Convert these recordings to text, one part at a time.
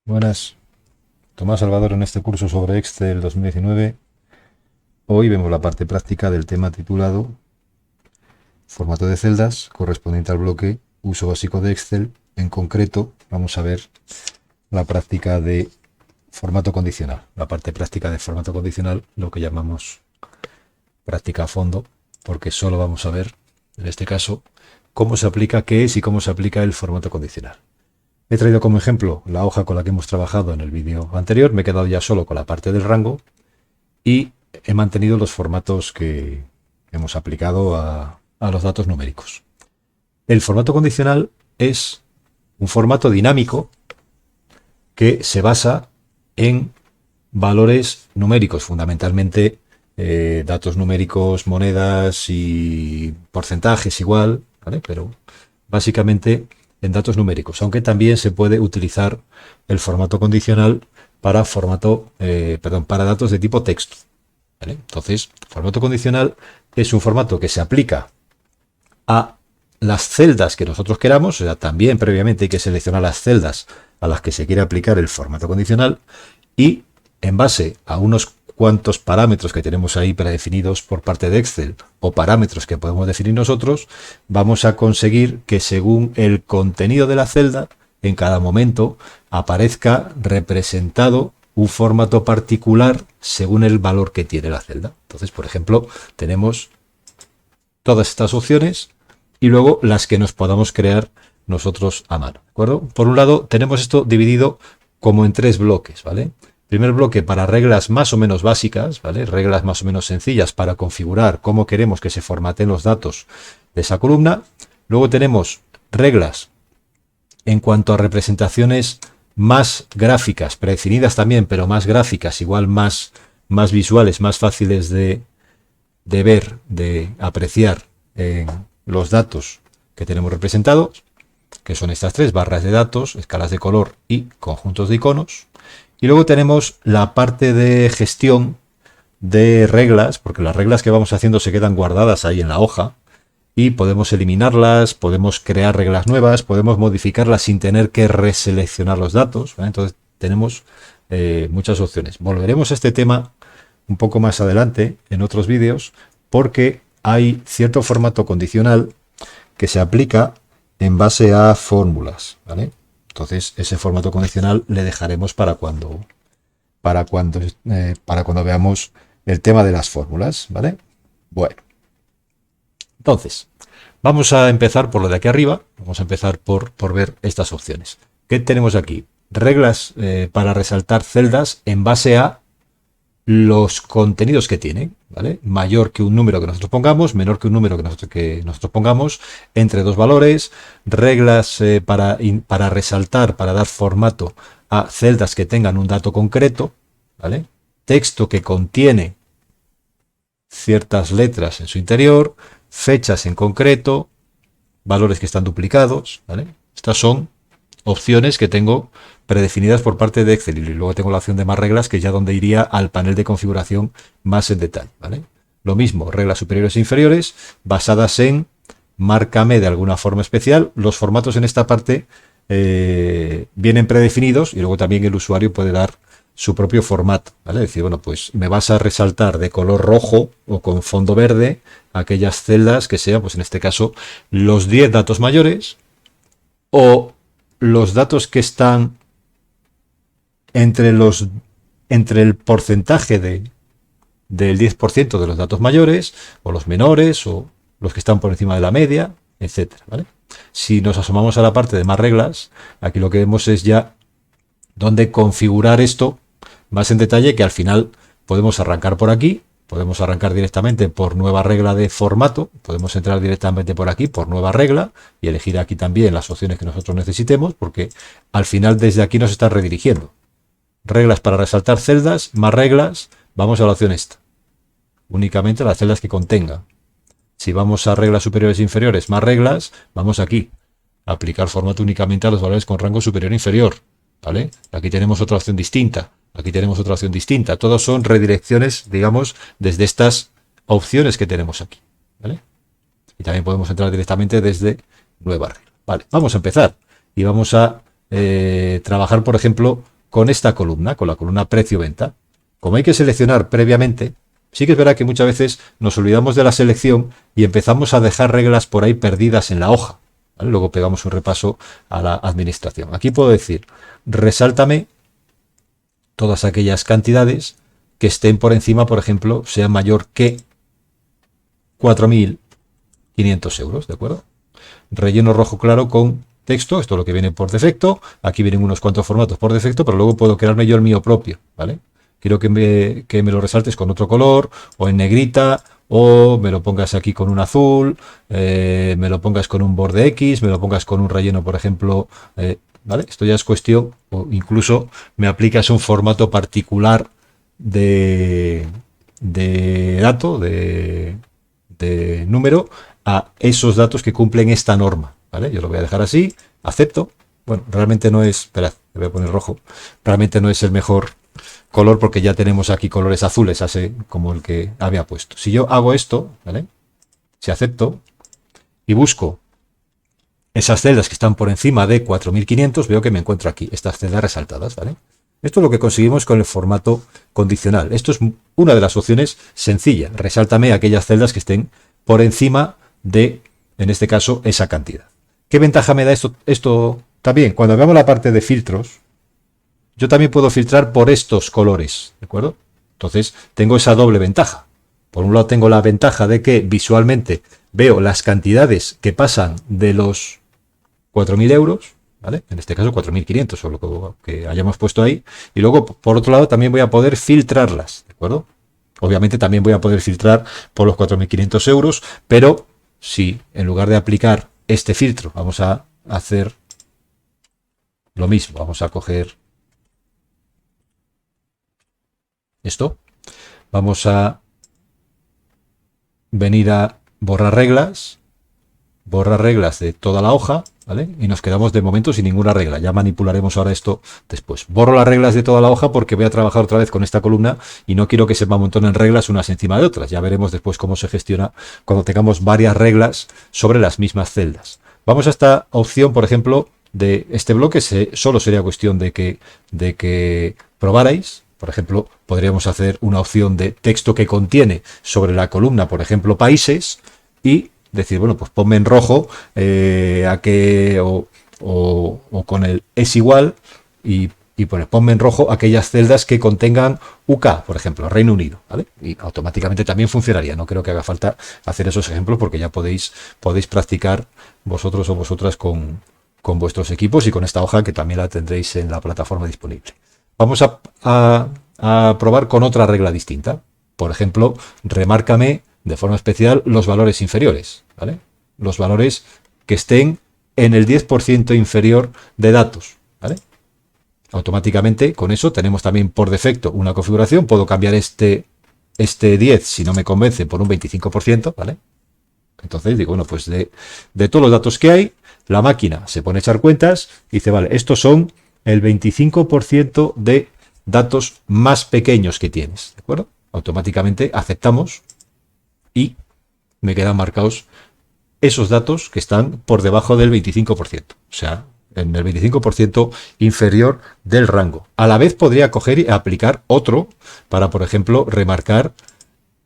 Buenas, Tomás Salvador en este curso sobre Excel 2019. Hoy vemos la parte práctica del tema titulado Formato de celdas correspondiente al bloque Uso básico de Excel. En concreto, vamos a ver la práctica de formato condicional. La parte práctica de formato condicional, lo que llamamos práctica a fondo, porque solo vamos a ver, en este caso, cómo se aplica, qué es y cómo se aplica el formato condicional. He traído como ejemplo la hoja con la que hemos trabajado en el vídeo anterior. Me he quedado ya solo con la parte del rango y he mantenido los formatos que hemos aplicado a los datos numéricos. El formato condicional es un formato dinámico que se basa en valores numéricos, fundamentalmente datos numéricos, monedas y porcentajes igual, ¿vale? Pero básicamente en datos numéricos, aunque también se puede utilizar el formato condicional para para datos de tipo texto, ¿vale? Entonces, formato condicional es un formato que se aplica a las celdas que nosotros queramos. O sea, también previamente hay que seleccionar las celdas a las que se quiere aplicar el formato condicional y en base a unos cuantos parámetros que tenemos ahí predefinidos por parte de Excel o parámetros que podemos definir nosotros, vamos a conseguir que según el contenido de la celda, en cada momento aparezca representado un formato particular según el valor que tiene la celda. Entonces, por ejemplo, tenemos todas estas opciones y luego las que nos podamos crear nosotros a mano, ¿de acuerdo? Por un lado, tenemos esto dividido como en tres bloques, ¿vale? Primer bloque para reglas más o menos básicas, ¿vale? Reglas más o menos sencillas para configurar cómo queremos que se formateen los datos de esa columna. Luego tenemos reglas en cuanto a representaciones más gráficas, predefinidas también, pero más gráficas, igual más visuales, más fáciles de ver, de apreciar en los datos que tenemos representados, que son estas tres: barras de datos, escalas de color y conjuntos de iconos. Y luego tenemos la parte de gestión de reglas, porque las reglas que vamos haciendo se quedan guardadas ahí en la hoja y podemos eliminarlas, podemos crear reglas nuevas, podemos modificarlas sin tener que reseleccionar los datos, ¿vale? Entonces tenemos muchas opciones. Volveremos a este tema un poco más adelante en otros vídeos, porque hay cierto formato condicional que se aplica en base a fórmulas, ¿vale? Entonces ese formato condicional le dejaremos para cuando veamos el tema de las fórmulas, ¿vale? Bueno, entonces vamos a empezar por lo de aquí arriba. Vamos a empezar por ver estas opciones. ¿Qué tenemos aquí? Reglas para resaltar celdas en base a los contenidos que tienen, ¿vale? Mayor que un número que nosotros pongamos, menor que un número que nosotros pongamos, entre dos valores. Reglas para resaltar, para dar formato a celdas que tengan un dato concreto, ¿vale? Texto que contiene ciertas letras en su interior, fechas en concreto, valores que están duplicados, ¿vale? Estas son opciones que tengo predefinidas por parte de Excel, y luego tengo la opción de más reglas, que es ya donde iría al panel de configuración más en detalle, ¿vale? Lo mismo, reglas superiores e inferiores basadas en márcame de alguna forma especial. Los formatos en esta parte vienen predefinidos y luego también el usuario puede dar su propio formato, ¿vale? Es decir, bueno, pues me vas a resaltar de color rojo o con fondo verde aquellas celdas que sean, pues en este caso, los 10 datos mayores o los datos que están entre el porcentaje del 10% de los datos mayores, o los menores, o los que están por encima de la media, etcétera, ¿vale? Si nos asomamos a la parte de más reglas, aquí lo que vemos es ya dónde configurar esto más en detalle, que al final podemos arrancar por aquí, podemos arrancar directamente por nueva regla de formato, podemos entrar directamente por aquí por nueva regla y elegir aquí también las opciones que nosotros necesitemos, porque al final desde aquí nos está redirigiendo. Reglas para resaltar celdas, más reglas, vamos a la opción esta. Únicamente las celdas que contenga. Si vamos a reglas superiores e inferiores, más reglas, vamos aquí. Aplicar formato únicamente a los valores con rango superior e inferior, ¿vale? Aquí tenemos otra opción distinta. Aquí tenemos otra opción distinta. Todos son redirecciones, digamos, desde estas opciones que tenemos aquí, ¿vale? Y también podemos entrar directamente desde nueva regla. Vale, vamos a empezar. Y vamos a trabajar, por ejemplo, con esta columna, con la columna precio-venta. Como hay que seleccionar previamente, sí que es verdad que muchas veces nos olvidamos de la selección y empezamos a dejar reglas por ahí perdidas en la hoja, ¿vale? Luego pegamos un repaso a la administración. Aquí puedo decir, resáltame todas aquellas cantidades que estén por encima, por ejemplo, sean mayor que 4.500 euros, ¿de acuerdo? Relleno rojo claro con texto, esto es lo que viene por defecto. Aquí vienen unos cuantos formatos por defecto, pero luego puedo crearme yo el mío propio, ¿vale? Quiero que me lo resaltes con otro color, o en negrita, o me lo pongas aquí con un azul, me lo pongas con un borde X, me lo pongas con un relleno, por ejemplo, ¿vale? Esto ya es cuestión, o incluso me aplicas un formato particular de dato, de número, a esos datos que cumplen esta norma, ¿vale? Yo lo voy a dejar así, acepto. Bueno, realmente no es, esperad, le voy a poner rojo, realmente no es el mejor color porque ya tenemos aquí colores azules, así como el que había puesto. Si yo hago esto, ¿vale? Si acepto y busco esas celdas que están por encima de 4.500, veo que me encuentro aquí, estas celdas resaltadas, ¿vale? Esto es lo que conseguimos con el formato condicional. Esto es una de las opciones sencillas. Resáltame aquellas celdas que estén por encima de, en este caso, esa cantidad. ¿Qué ventaja me da esto también? Cuando veamos la parte de filtros, yo también puedo filtrar por estos colores, ¿de acuerdo? Entonces, tengo esa doble ventaja. Por un lado tengo la ventaja de que visualmente veo las cantidades que pasan de los 4.000 euros, ¿vale? En este caso 4.500 o lo que hayamos puesto ahí. Y luego, por otro lado, también voy a poder filtrarlas, ¿de acuerdo? Obviamente también voy a poder filtrar por los 4.500 euros, pero si en lugar de aplicar este filtro vamos a hacer lo mismo, vamos a coger esto, vamos a venir a borrar reglas de toda la hoja, ¿vale? Y nos quedamos de momento sin ninguna regla. Ya manipularemos ahora esto después. Borro las reglas de toda la hoja porque voy a trabajar otra vez con esta columna y no quiero que se me amontonen reglas unas encima de otras. Ya veremos después cómo se gestiona cuando tengamos varias reglas sobre las mismas celdas. Vamos a esta opción, por ejemplo, de este bloque. Solo sería cuestión de que probarais. Por ejemplo, podríamos hacer una opción de texto que contiene sobre la columna, por ejemplo, países, y decir, bueno, pues ponme en rojo o con el es igual y ponme en rojo aquellas celdas que contengan UK, por ejemplo, Reino Unido, ¿vale? Y automáticamente también funcionaría. No creo que haga falta hacer esos ejemplos porque ya podéis practicar vosotros o vosotras con vuestros equipos y con esta hoja que también la tendréis en la plataforma disponible. Vamos a probar con otra regla distinta. Por ejemplo, remárcame de forma especial los valores inferiores, ¿vale? Los valores que estén en el 10% inferior de datos, ¿vale? Automáticamente con eso tenemos también por defecto una configuración. Puedo cambiar este 10 si no me convence por un 25%, ¿vale? Entonces digo, bueno, pues de todos los datos que hay, la máquina se pone a echar cuentas y dice, vale, estos son el 25% de datos más pequeños que tienes, ¿de acuerdo? Automáticamente aceptamos y me quedan marcados esos datos que están por debajo del 25%, o sea, en el 25% inferior del rango. A la vez podría coger y aplicar otro para, por ejemplo, remarcar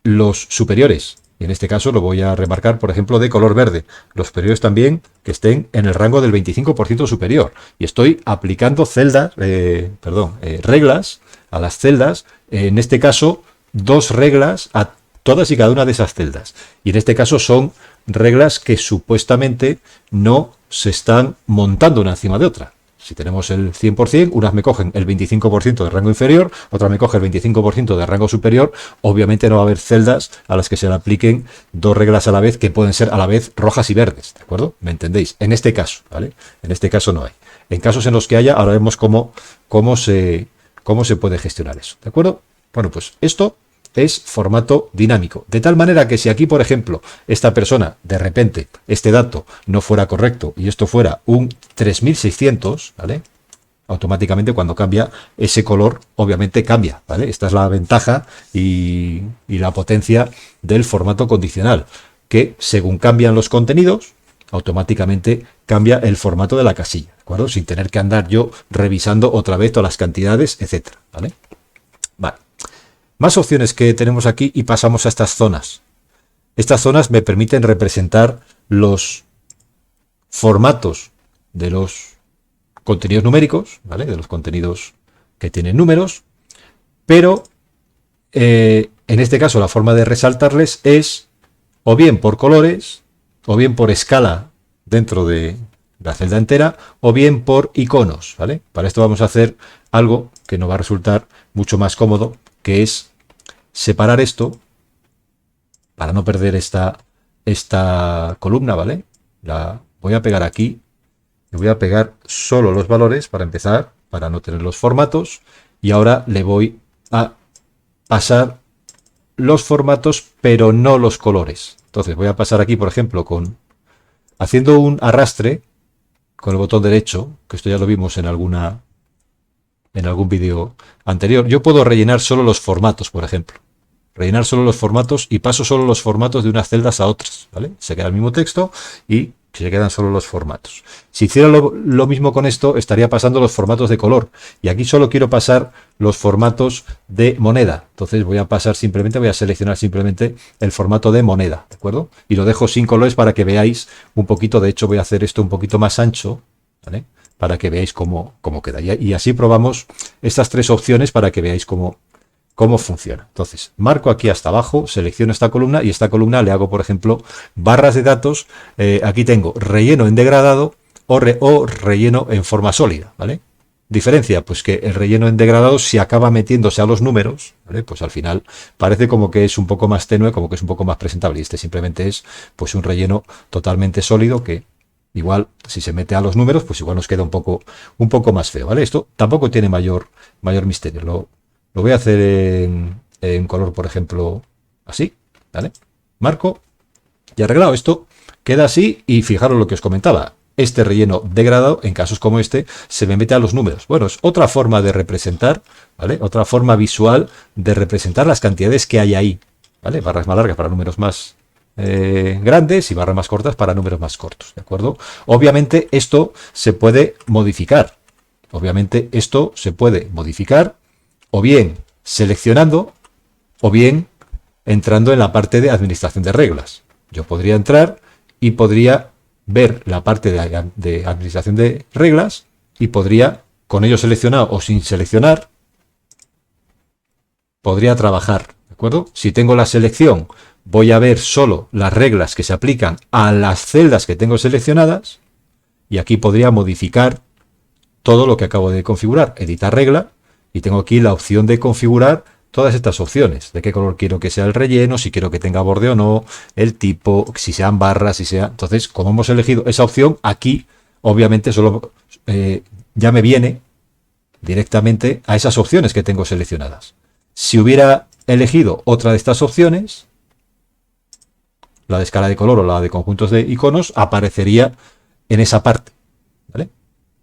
los superiores. Y en este caso lo voy a remarcar, por ejemplo, de color verde. Los superiores también que estén en el rango del 25% superior. Y estoy aplicando reglas a las celdas. En este caso, 2 reglas a todas y cada una de esas celdas. Y en este caso son reglas que supuestamente no se están montando una encima de otra. Si tenemos el 100%, unas me cogen el 25% de rango inferior, otras me cogen el 25% de rango superior. Obviamente no va a haber celdas a las que se le apliquen 2 reglas a la vez que pueden ser a la vez rojas y verdes, ¿de acuerdo? ¿Me entendéis? En este caso, ¿vale? En este caso no hay. En casos en los que haya, ahora vemos cómo se puede gestionar eso, ¿de acuerdo? Bueno, pues esto es formato dinámico. De tal manera que si aquí, por ejemplo, esta persona, de repente, este dato no fuera correcto y esto fuera un 3600, ¿vale? Automáticamente cuando cambia ese color, obviamente cambia, ¿vale? Esta es la ventaja y la potencia del formato condicional, que según cambian los contenidos, automáticamente cambia el formato de la casilla, ¿de acuerdo? Sin tener que andar yo revisando otra vez todas las cantidades, etcétera, ¿vale? Vale. Más opciones que tenemos aquí y pasamos a estas zonas. Estas zonas me permiten representar los formatos de los contenidos numéricos, ¿vale? De los contenidos que tienen números, pero en este caso la forma de resaltarles es o bien por colores, o bien por escala dentro de la celda entera, o bien por iconos, ¿vale? Para esto vamos a hacer algo que nos va a resultar mucho más cómodo, que es separar esto para no perder esta columna, ¿vale? La voy a pegar aquí y voy a pegar solo los valores para empezar, para no tener los formatos, y ahora le voy a pasar los formatos pero no los colores. Entonces voy a pasar aquí, por ejemplo, haciendo un arrastre con el botón derecho, que esto ya lo vimos en algún vídeo anterior. Yo puedo rellenar solo los formatos, por ejemplo. Rellenar solo los formatos y paso solo los formatos de unas celdas a otras, ¿vale? Se queda el mismo texto y se quedan solo los formatos. Si hiciera lo mismo con esto, estaría pasando los formatos de color. Y aquí solo quiero pasar los formatos de moneda. Entonces voy a seleccionar simplemente el formato de moneda, ¿de acuerdo? Y lo dejo sin colores para que veáis un poquito. De hecho, voy a hacer esto un poquito más ancho, ¿vale? Para que veáis cómo queda. Y así probamos estas tres opciones para que veáis cómo funciona. Entonces, marco aquí hasta abajo, selecciono esta columna y esta columna le hago, por ejemplo, barras de datos. Aquí tengo relleno en degradado o relleno en forma sólida, ¿vale? Diferencia, pues que el relleno en degradado, si acaba metiéndose a los números, ¿vale? Pues al final parece como que es un poco más tenue, como que es un poco más presentable. Y este simplemente es pues un relleno totalmente sólido que igual, si se mete a los números, pues igual nos queda un poco más feo, ¿vale? Esto tampoco tiene mayor misterio. Lo voy a hacer en color, por ejemplo, así, ¿vale? Marco y arreglado. Esto queda así y fijaros lo que os comentaba. Este relleno degradado, en casos como este, se me mete a los números. Bueno, es otra forma de representar, ¿vale? Otra forma visual de representar las cantidades que hay ahí, ¿vale? Barras más largas para números más grandes y barras más cortas para números más cortos, ¿de acuerdo? Obviamente esto se puede modificar. O bien seleccionando, o bien entrando en la parte de administración de reglas. Yo podría entrar y podría ver la parte de administración de reglas y podría, con ello seleccionado o sin seleccionar, podría trabajar, ¿de acuerdo? Si tengo la selección, voy a ver solo las reglas que se aplican a las celdas que tengo seleccionadas y aquí podría modificar todo lo que acabo de configurar, editar regla. Y tengo aquí la opción de configurar todas estas opciones. De qué color quiero que sea el relleno, si quiero que tenga borde o no, el tipo, si sean barras, si sea... Entonces, como hemos elegido esa opción, aquí obviamente solo ya me viene directamente a esas opciones que tengo seleccionadas. Si hubiera elegido otra de estas opciones, la de escala de color o la de conjuntos de iconos, aparecería en esa parte, ¿vale?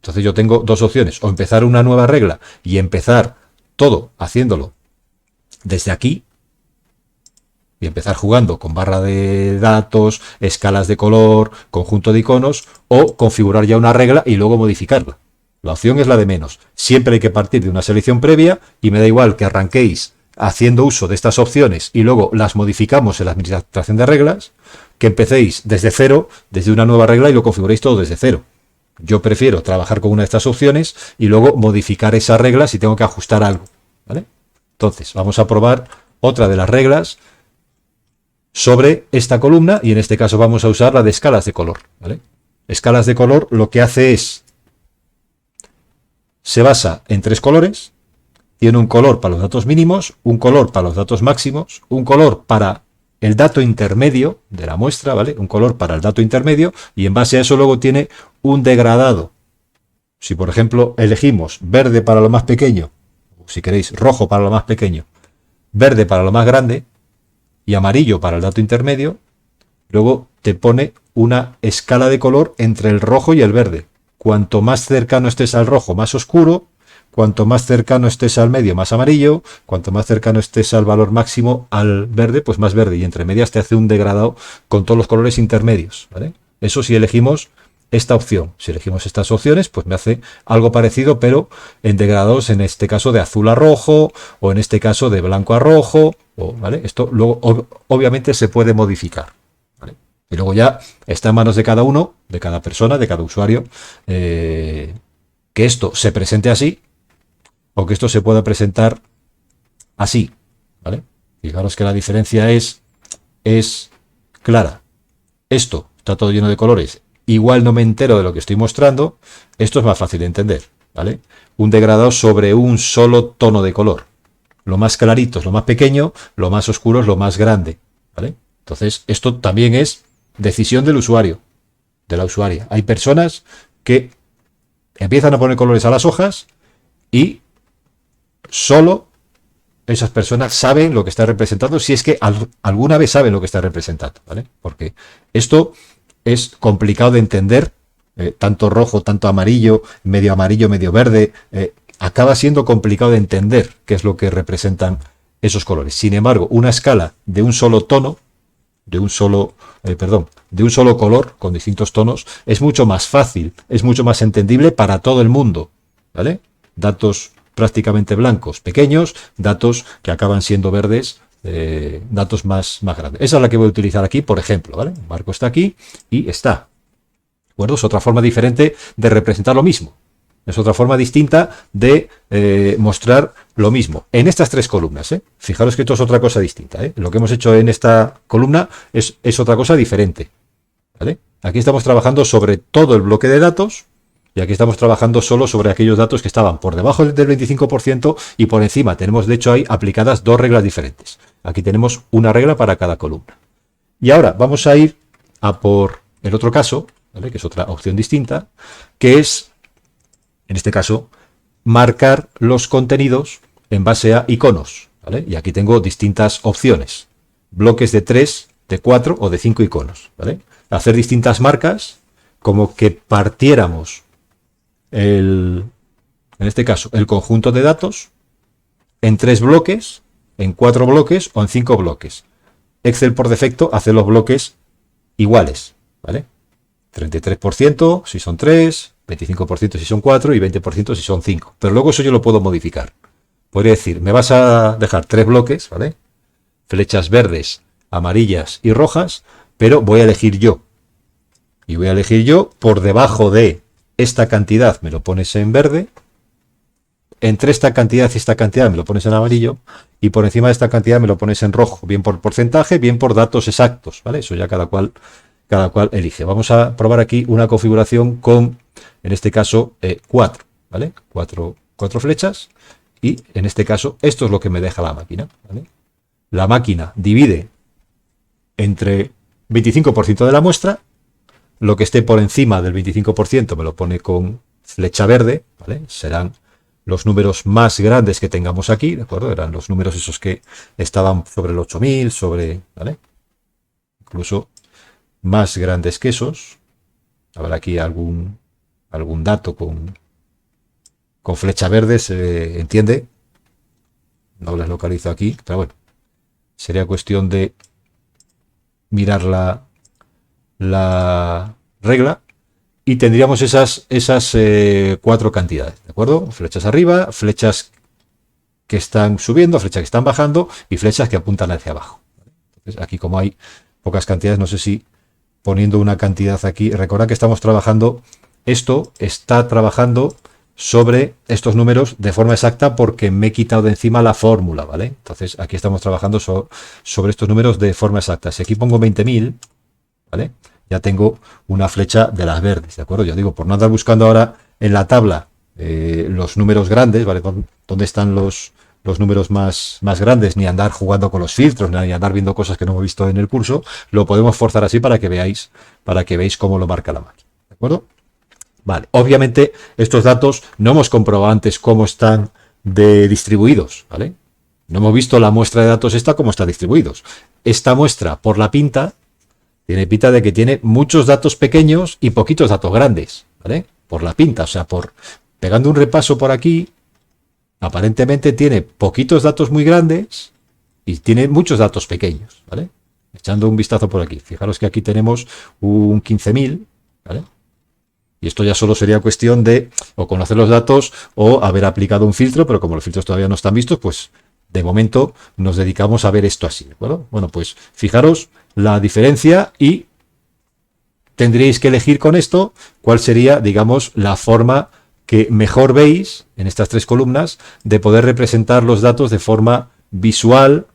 Entonces yo tengo dos opciones, o empezar una nueva regla y empezar todo haciéndolo desde aquí y empezar jugando con barra de datos, escalas de color, conjunto de iconos, o configurar ya una regla y luego modificarla. La opción es la de menos. Siempre hay que partir de una selección previa y me da igual que arranquéis haciendo uso de estas opciones y luego las modificamos en la administración de reglas, que empecéis desde cero, desde una nueva regla y lo configuréis todo desde cero. Yo prefiero trabajar con una de estas opciones y luego modificar esa regla si tengo que ajustar algo, ¿vale? Entonces, vamos a probar otra de las reglas sobre esta columna y en este caso vamos a usar la de escalas de color, ¿vale? Escalas de color lo que hace es, se basa en tres colores, tiene un color para los datos mínimos, un color para los datos máximos, un color para el dato intermedio de la muestra, ¿vale? Un color para el dato intermedio y en base a eso luego tiene un degradado. Si por ejemplo elegimos verde para lo más pequeño, o si queréis rojo para lo más pequeño, verde para lo más grande y amarillo para el dato intermedio, luego te pone una escala de color entre el rojo y el verde. Cuanto más cercano estés al rojo, más oscuro. Cuanto más cercano estés al medio, más amarillo. Cuanto más cercano estés al valor máximo, al verde, pues más verde. Y entre medias te hace un degradado con todos los colores intermedios, ¿vale? Eso si elegimos esta opción. Si elegimos estas opciones, pues me hace algo parecido, pero en degradados, en este caso de azul a rojo, o en este caso de blanco a rojo, ¿vale? Esto luego obviamente se puede modificar, ¿vale? Y luego ya está en manos de cada uno, de cada persona, de cada usuario, que esto se presente así, o que esto se pueda presentar así, ¿vale? Fijaros que la diferencia es clara. Esto está todo lleno de colores. Igual no me entero de lo que estoy mostrando. Esto es más fácil de entender, ¿vale? Un degradado sobre un solo tono de color. Lo más clarito es lo más pequeño, lo más oscuro es lo más grande, ¿vale? Entonces, esto también es decisión del usuario, de la usuaria. Hay personas que empiezan a poner colores a las hojas y solo esas personas saben lo que está representando, si es que alguna vez saben lo que está representando, ¿vale? Porque esto es complicado de entender, tanto rojo, tanto amarillo, medio verde, acaba siendo complicado de entender qué es lo que representan esos colores. Sin embargo, una escala de un solo tono, de un solo color con distintos tonos, es mucho más fácil, es mucho más entendible para todo el mundo, ¿vale? Datos prácticamente blancos, pequeños, datos que acaban siendo verdes, datos más grandes. Esa es la que voy a utilizar aquí, por ejemplo, ¿vale? El marco está aquí y está. ¿De acuerdo? Es otra forma diferente de representar lo mismo. Es otra forma distinta de mostrar lo mismo. En estas tres columnas, ¿eh? Fijaros que esto es otra cosa distinta, ¿eh? Lo que hemos hecho en esta columna es otra cosa diferente, ¿vale? Aquí estamos trabajando sobre todo el bloque de datos. Y aquí estamos trabajando solo sobre aquellos datos que estaban por debajo del 25% y por encima. Tenemos, de hecho, ahí aplicadas dos reglas diferentes. Aquí tenemos una regla para cada columna. Y ahora vamos a ir a por el otro caso, ¿vale? Que es otra opción distinta, que es, en este caso, marcar los contenidos en base a iconos, ¿vale? Y aquí tengo distintas opciones. Bloques de 3, de 4 o de 5 iconos, ¿vale? Hacer distintas marcas como que partiéramos en este caso, el conjunto de datos en 3 bloques, en 4 bloques o en 5 bloques. Excel por defecto hace los bloques iguales, ¿vale? 33% si son 3, 25% si son 4 y 20% si son 5. Pero luego eso yo lo puedo modificar. Podría decir, me vas a dejar 3 bloques, ¿vale? Flechas verdes, amarillas y rojas, pero voy a elegir yo. Y voy a elegir yo por debajo de esta cantidad me lo pones en verde, entre esta cantidad y esta cantidad me lo pones en amarillo, y por encima de esta cantidad me lo pones en rojo, bien por porcentaje, bien por datos exactos, ¿vale? Eso ya cada cual elige. Vamos a probar aquí una configuración con, en este caso, 4, ¿vale? 4 flechas, y en este caso esto es lo que me deja la máquina, ¿vale? La máquina divide entre 25% de la muestra. Lo que esté por encima del 25% me lo pone con flecha verde, ¿vale? Serán los números más grandes que tengamos aquí, ¿de acuerdo? Eran los números esos que estaban sobre el 8000, ¿vale? Incluso más grandes que esos. Habrá aquí algún dato con flecha verde, se entiende. No les localizo aquí, pero bueno. Sería cuestión de mirar la regla y tendríamos esas 4 cantidades, ¿de acuerdo? Flechas arriba, flechas que están subiendo, flechas que están bajando y flechas que apuntan hacia abajo. Entonces, aquí como hay pocas cantidades, no sé si poniendo una cantidad aquí, recordad que estamos trabajando, esto está trabajando sobre estos números de forma exacta porque me he quitado de encima la fórmula, ¿vale? Entonces aquí estamos trabajando sobre estos números de forma exacta. Si aquí pongo 20.000, ¿vale? Ya tengo una flecha de las verdes, ¿de acuerdo? Yo digo, por no andar buscando ahora en la tabla los números grandes, ¿vale? ¿Dónde están los números más grandes? Ni andar jugando con los filtros, ni andar viendo cosas que no hemos visto en el curso. Lo podemos forzar así para que veáis cómo lo marca la máquina, ¿de acuerdo? Vale, obviamente estos datos no hemos comprobado antes cómo están distribuidos, ¿vale? No hemos visto la muestra de datos cómo está distribuidos. Esta muestra, por la pinta, tiene pinta de que tiene muchos datos pequeños y poquitos datos grandes, ¿vale? Por la pinta, o sea, pegando un repaso por aquí, aparentemente tiene poquitos datos muy grandes y tiene muchos datos pequeños, ¿vale? echando un vistazo por aquí, fijaros que aquí tenemos un 15.000, ¿vale? Y esto ya solo sería cuestión de o conocer los datos o haber aplicado un filtro, pero como los filtros todavía no están vistos, pues de momento nos dedicamos a ver esto así, ¿de acuerdo? Bueno, pues fijaros la diferencia y tendríais que elegir con esto cuál sería, digamos, la forma que mejor veis en estas tres columnas de poder representar los datos de forma visual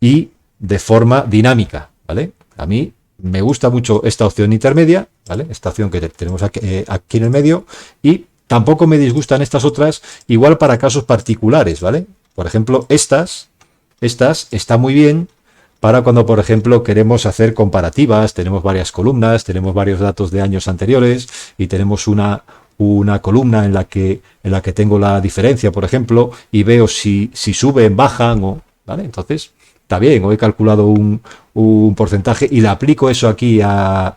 y de forma dinámica, ¿vale? A mí me gusta mucho esta opción intermedia, ¿vale? Esta opción que tenemos aquí en el medio, y tampoco me disgustan estas otras, igual para casos particulares, ¿vale? Por ejemplo, estas está muy bien para cuando, por ejemplo, queremos hacer comparativas, tenemos varias columnas, tenemos varios datos de años anteriores y tenemos una columna en la que tengo la diferencia, por ejemplo, y veo si suben, bajan, o, ¿vale? Entonces, está bien, o he calculado un porcentaje y le aplico eso aquí a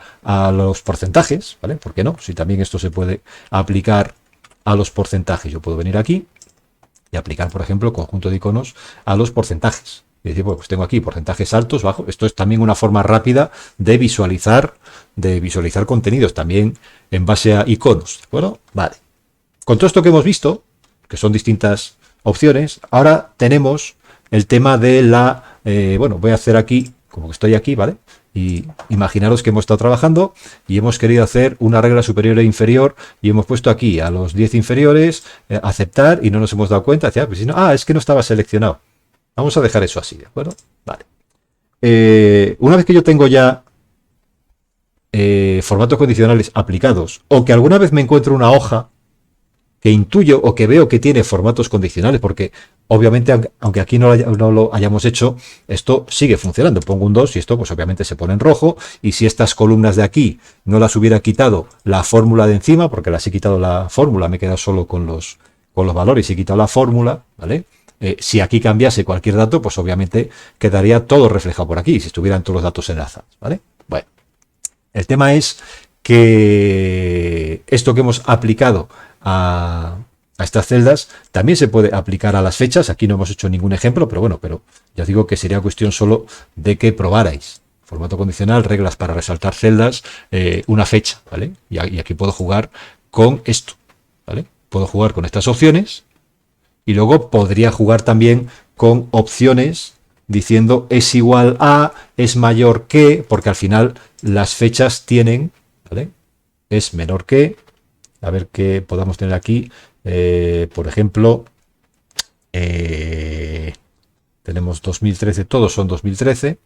los porcentajes, ¿vale? ¿Por qué no? Si también esto se puede aplicar a los porcentajes, yo puedo venir aquí y aplicar, por ejemplo, conjunto de iconos a los porcentajes. Y decir, pues tengo aquí porcentajes altos, bajos. Esto es también una forma rápida de visualizar contenidos, también en base a iconos, ¿de acuerdo? Vale. Con todo esto que hemos visto, que son distintas opciones, ahora tenemos el tema de bueno, voy a hacer aquí, como que estoy aquí, ¿vale? Y imaginaros que hemos estado trabajando y hemos querido hacer una regla superior e inferior y hemos puesto aquí a los 10 inferiores, aceptar, y no nos hemos dado cuenta, pues si no, es que no estaba seleccionado. Vamos a dejar eso así, ¿de acuerdo? Vale. Una vez que yo tengo ya formatos condicionales aplicados, o que alguna vez me encuentro una hoja que intuyo o que veo que tiene formatos condicionales, porque obviamente, aunque aquí no lo hayamos hecho, esto sigue funcionando. Pongo un 2 y esto pues obviamente se pone en rojo, y si estas columnas de aquí no las hubiera quitado la fórmula de encima, porque las he quitado la fórmula, me he quedado solo con los valores y he quitado la fórmula, ¿vale? Si aquí cambiase cualquier dato, pues obviamente quedaría todo reflejado por aquí, si estuvieran todos los datos enlazados, ¿vale? Bueno, el tema es que esto que hemos aplicado a estas celdas también se puede aplicar a las fechas. Aquí no hemos hecho ningún ejemplo, pero bueno, ya os digo que sería cuestión solo de que probarais. Formato condicional, reglas para resaltar celdas, una fecha, ¿vale? Y aquí puedo jugar con esto, ¿vale? Puedo jugar con estas opciones y luego podría jugar también con opciones diciendo es igual a, es mayor que, porque al final las fechas tienen, ¿vale? Es menor que, a ver qué podamos tener aquí, por ejemplo, tenemos 2013, todos son 2013,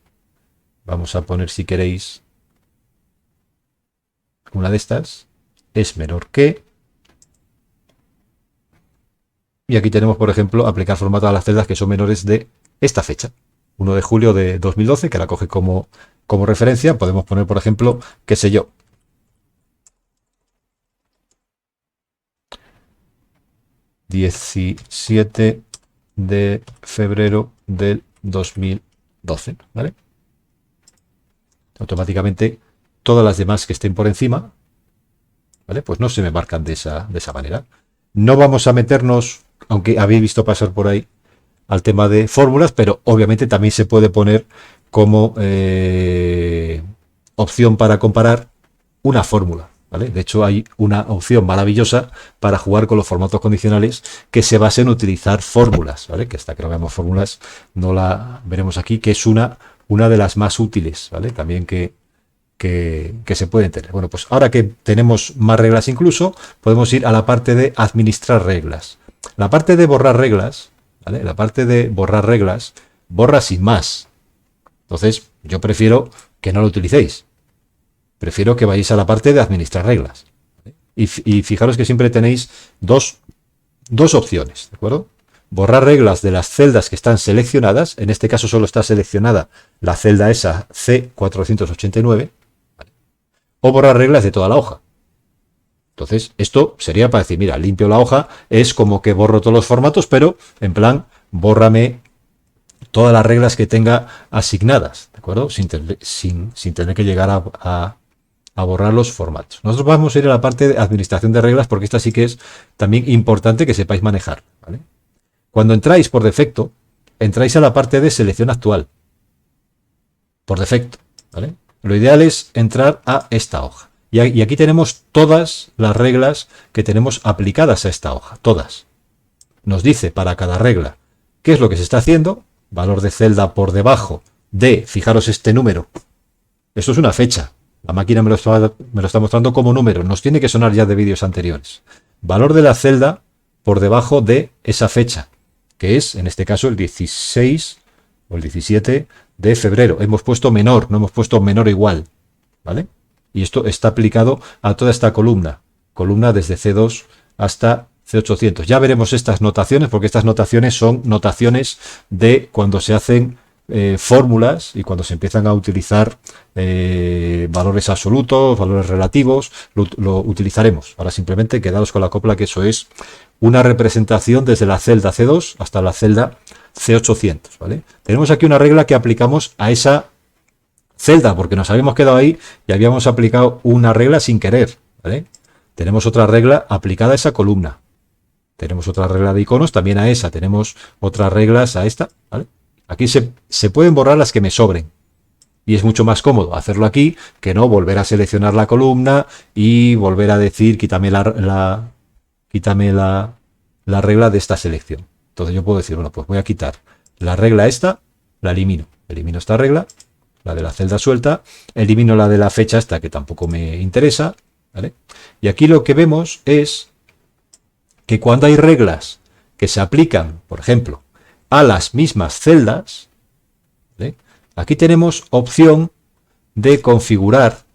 vamos a poner, si queréis, una de estas, es menor que, y aquí tenemos, por ejemplo, aplicar formato a las celdas que son menores de esta fecha, 1 de julio de 2012, que la coge como referencia. Podemos poner, por ejemplo, qué sé yo, 17 de febrero del 2012, ¿vale? Automáticamente todas las demás que estén por encima, ¿vale? Pues no se me marcan de esa manera. No vamos a meternos, aunque habéis visto pasar por ahí, al tema de fórmulas, pero obviamente también se puede poner como opción para comparar una fórmula, ¿vale? De hecho, hay una opción maravillosa para jugar con los formatos condicionales que se basa en utilizar fórmulas, ¿vale? Que hasta que no veamos fórmulas no la veremos aquí, que es una de las más útiles, ¿vale? También que se pueden tener. Bueno, pues ahora que tenemos más reglas incluso, podemos ir a la parte de administrar reglas. La parte de borrar reglas, ¿vale? La parte de borrar reglas, borra sin más. Entonces, yo prefiero que no lo utilicéis. Prefiero que vayáis a la parte de administrar reglas. ¿Vale? Y fijaros que siempre tenéis dos opciones, ¿de acuerdo? Borrar reglas de las celdas que están seleccionadas. En este caso solo está seleccionada la celda esa C489. ¿Vale? O borrar reglas de toda la hoja. Entonces, esto sería para decir, mira, limpio la hoja, es como que borro todos los formatos, pero en plan, bórrame todas las reglas que tenga asignadas, ¿de acuerdo? Sin tener que llegar a borrar los formatos. Nosotros vamos a ir a la parte de administración de reglas, porque esta sí que es también importante que sepáis manejar, ¿vale? Cuando entráis por defecto, entráis a la parte de selección actual. por defecto, ¿vale? Lo ideal es entrar a esta hoja. Y aquí tenemos todas las reglas que tenemos aplicadas a esta hoja, todas. Nos dice para cada regla qué es lo que se está haciendo, valor de celda por debajo de, fijaros este número, esto es una fecha, la máquina me lo está mostrando como número, nos tiene que sonar ya de vídeos anteriores. Valor de la celda por debajo de esa fecha, que es en este caso el 16 o el 17 de febrero. Hemos puesto menor, no hemos puesto menor o igual, ¿vale? Y esto está aplicado a toda esta columna desde C2 hasta C800. Ya veremos estas notaciones, porque estas notaciones son notaciones de cuando se hacen fórmulas y cuando se empiezan a utilizar valores absolutos, valores relativos, lo utilizaremos. Ahora simplemente quedaros con la copla que eso es una representación desde la celda C2 hasta la celda C800, ¿vale? Tenemos aquí una regla que aplicamos a esa celda, porque nos habíamos quedado ahí y habíamos aplicado una regla sin querer, ¿vale? Tenemos otra regla aplicada a esa columna. Tenemos otra regla de iconos también a esa. Tenemos otras reglas a esta, ¿vale? Aquí se pueden borrar las que me sobren. Y es mucho más cómodo hacerlo aquí que no volver a seleccionar la columna y volver a decir quítame quítame la regla de esta selección. Entonces yo puedo decir, bueno, pues voy a quitar la regla esta, la elimino. Elimino esta regla, la de la celda suelta, elimino la de la fecha esta que tampoco me interesa, ¿vale? Y aquí lo que vemos es que cuando hay reglas que se aplican, por ejemplo, a las mismas celdas, ¿vale? Aquí tenemos opción de configurar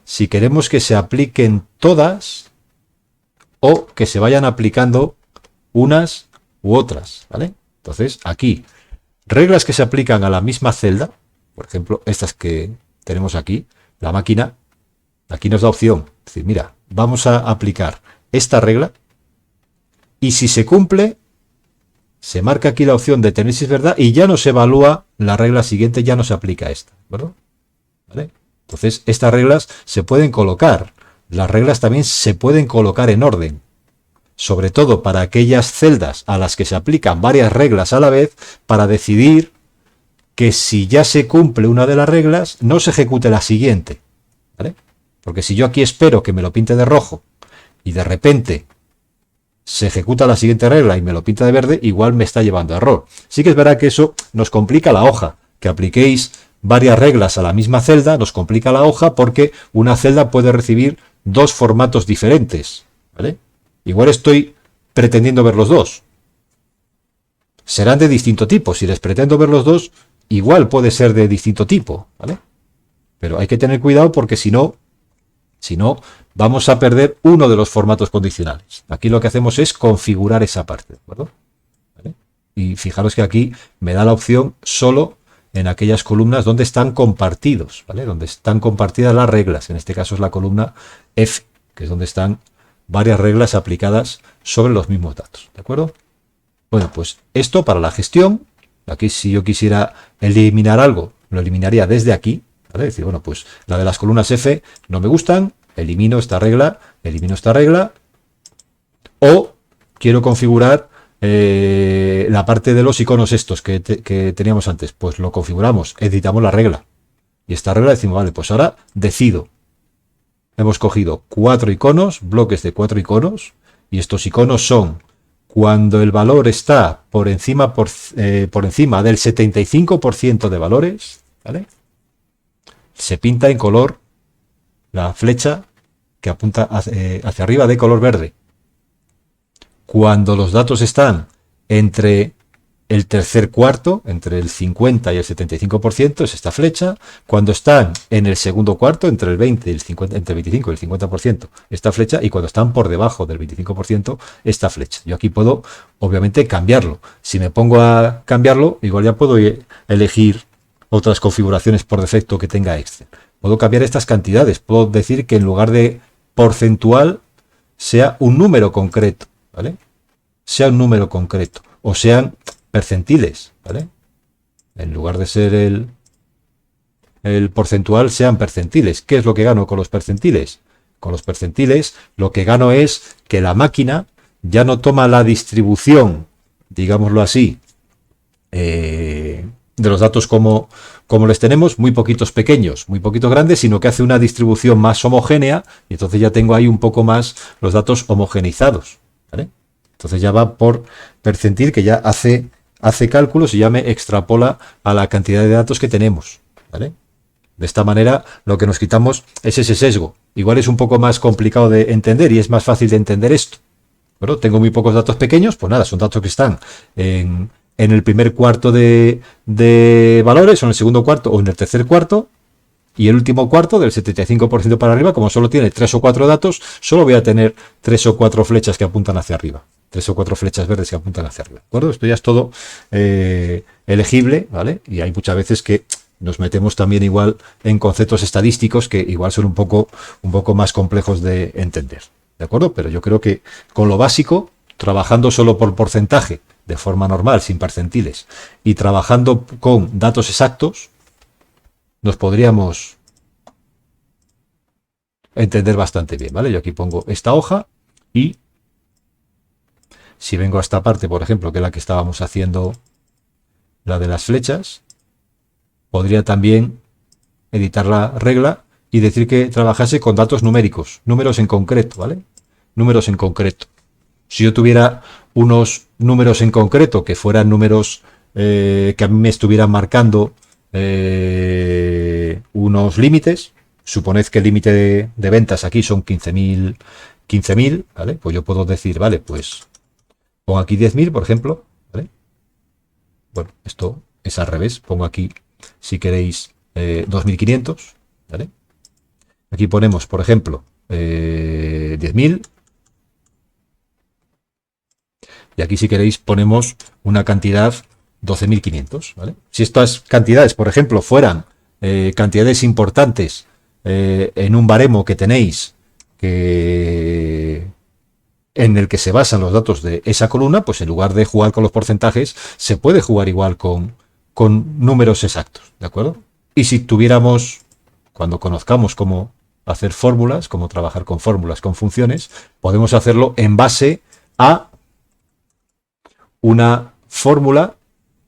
si queremos que se apliquen todas o que se vayan aplicando unas u otras, ¿vale? Entonces, aquí, reglas que se aplican a la misma celda, por ejemplo, estas que tenemos aquí, la máquina, aquí nos da opción. Es decir, mira, vamos a aplicar esta regla y si se cumple, se marca aquí la opción de tener si es verdad y ya no se evalúa la regla siguiente, ya no se aplica esta, ¿verdad? ¿Vale? Entonces, estas reglas se pueden colocar. Las reglas también se pueden colocar en orden, sobre todo para aquellas celdas a las que se aplican varias reglas a la vez, para decidir que si ya se cumple una de las reglas, no se ejecute la siguiente, ¿vale? Porque si yo aquí espero que me lo pinte de rojo y de repente se ejecuta la siguiente regla y me lo pinta de verde, igual me está llevando a error. Sí que es verdad que eso nos complica la hoja, que apliquéis varias reglas a la misma celda, nos complica la hoja porque una celda puede recibir dos formatos diferentes, ¿vale? Igual estoy pretendiendo ver los dos. Serán de distinto tipo. Si les pretendo ver los dos, igual puede ser de distinto tipo, ¿vale? Pero hay que tener cuidado porque si no, vamos a perder uno de los formatos condicionales. Aquí lo que hacemos es configurar esa parte, ¿de acuerdo? ¿Vale? Y fijaros que aquí me da la opción solo en aquellas columnas donde están compartidos, ¿vale? Donde están compartidas las reglas. En este caso es la columna F, que es donde están varias reglas aplicadas sobre los mismos datos, ¿de acuerdo? Bueno, pues esto para la gestión. Aquí si yo quisiera eliminar algo, lo eliminaría desde aquí, ¿vale? Es decir, bueno, pues la de las columnas F no me gustan, elimino esta regla, o quiero configurar la parte de los iconos estos que teníamos antes, pues lo configuramos, editamos la regla, y esta regla decimos, vale, pues ahora decido. Hemos cogido 4 iconos, bloques de 4 iconos, y estos iconos son cuando el valor está por encima del 75% de valores, ¿vale? Se pinta en color la flecha que apunta hacia arriba de color verde. Cuando los datos están entre el tercer cuarto, entre el 50 y el 75%, es esta flecha. Cuando están en el segundo cuarto, entre el 20 y el 50, entre el 25 y el 50%, esta flecha. Y cuando están por debajo del 25%, esta flecha. Yo aquí puedo, obviamente, cambiarlo. Si me pongo a cambiarlo, igual ya puedo elegir otras configuraciones por defecto que tenga Excel. Puedo cambiar estas cantidades. Puedo decir que en lugar de porcentual sea un número concreto, ¿vale? Sea un número concreto. O sean percentiles, ¿vale? En lugar de ser el porcentual, sean percentiles. ¿Qué es lo que gano con los percentiles? Con los percentiles lo que gano es que la máquina ya no toma la distribución, digámoslo así, de los datos como les tenemos, muy poquitos pequeños, muy poquitos grandes, sino que hace una distribución más homogénea y entonces ya tengo ahí un poco más los datos homogenizados, ¿vale? Entonces ya va por percentil, que ya hace cálculos y ya me extrapola a la cantidad de datos que tenemos, ¿vale? De esta manera lo que nos quitamos es ese sesgo. Igual es un poco más complicado de entender y es más fácil de entender esto. Bueno, tengo muy pocos datos pequeños, pues nada, son datos que están en el primer cuarto de valores, o en el segundo cuarto, o en el tercer cuarto, y el último cuarto, del 75% para arriba, como solo tiene 3 o 4 datos, solo voy a tener 3 o 4 flechas que apuntan hacia arriba. 3 o 4 flechas verdes que apuntan hacia arriba. ¿De acuerdo? Esto ya es todo elegible, ¿vale? Y hay muchas veces que nos metemos también igual en conceptos estadísticos que igual son un poco más complejos de entender. ¿De acuerdo? Pero yo creo que con lo básico, trabajando solo por porcentaje, de forma normal, sin percentiles, y trabajando con datos exactos, nos podríamos entender bastante bien, ¿vale? Yo aquí pongo esta hoja y si vengo a esta parte, por ejemplo, que es la que estábamos haciendo, la de las flechas, podría también editar la regla y decir que trabajase con datos numéricos, números en concreto, ¿vale? Números en concreto. Si yo tuviera unos números en concreto, que fueran números que a mí me estuvieran marcando unos límites, suponed que el límite de ventas aquí son 15.000, ¿vale? Pues yo puedo decir, vale, pues pongo aquí 10.000, por ejemplo, ¿vale? Bueno, esto es al revés, pongo aquí, si queréis, 2.500, ¿vale? Aquí ponemos, por ejemplo, 10.000. Y aquí, si queréis, ponemos una cantidad 12.500, ¿vale? Si estas cantidades, por ejemplo, fueran cantidades importantes en un baremo que tenéis en el que se basan los datos de esa columna, pues en lugar de jugar con los porcentajes, se puede jugar igual con números exactos, ¿de acuerdo? Y si tuviéramos, cuando conozcamos cómo hacer fórmulas, cómo trabajar con fórmulas, con funciones, podemos hacerlo en base a una fórmula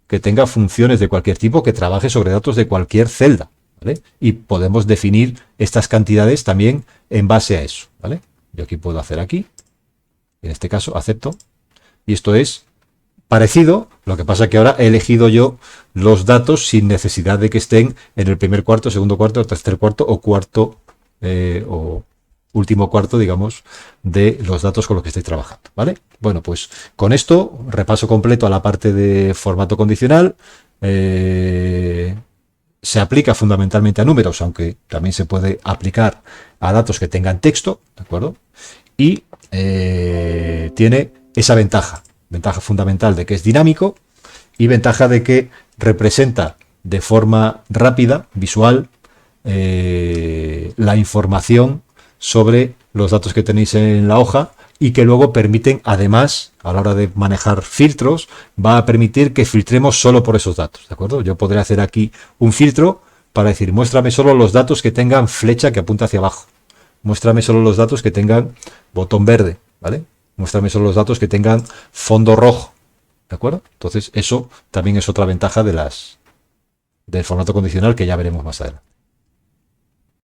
que tenga funciones de cualquier tipo, que trabaje sobre datos de cualquier celda, ¿vale? Y podemos definir estas cantidades también en base a eso, ¿vale? Yo aquí puedo hacer aquí, en este caso acepto, y esto es parecido, lo que pasa que ahora he elegido yo los datos sin necesidad de que estén en el primer cuarto, segundo cuarto, tercer cuarto o cuarto o último cuarto, digamos, de los datos con los que estoy trabajando, ¿vale? Bueno, pues con esto, repaso completo a la parte de formato condicional. Se aplica fundamentalmente a números, aunque también se puede aplicar a datos que tengan texto, ¿de acuerdo? Y tiene esa ventaja fundamental de que es dinámico y ventaja de que representa de forma rápida, visual, la información sobre los datos que tenéis en la hoja y que luego permiten, además, a la hora de manejar filtros, va a permitir que filtremos solo por esos datos, ¿de acuerdo? Yo podré hacer aquí un filtro para decir, muéstrame solo los datos que tengan flecha que apunta hacia abajo, muéstrame solo los datos que tengan botón verde, ¿vale? Muéstrame solo los datos que tengan fondo rojo, ¿de acuerdo? Entonces, eso también es otra ventaja del formato condicional que ya veremos más adelante.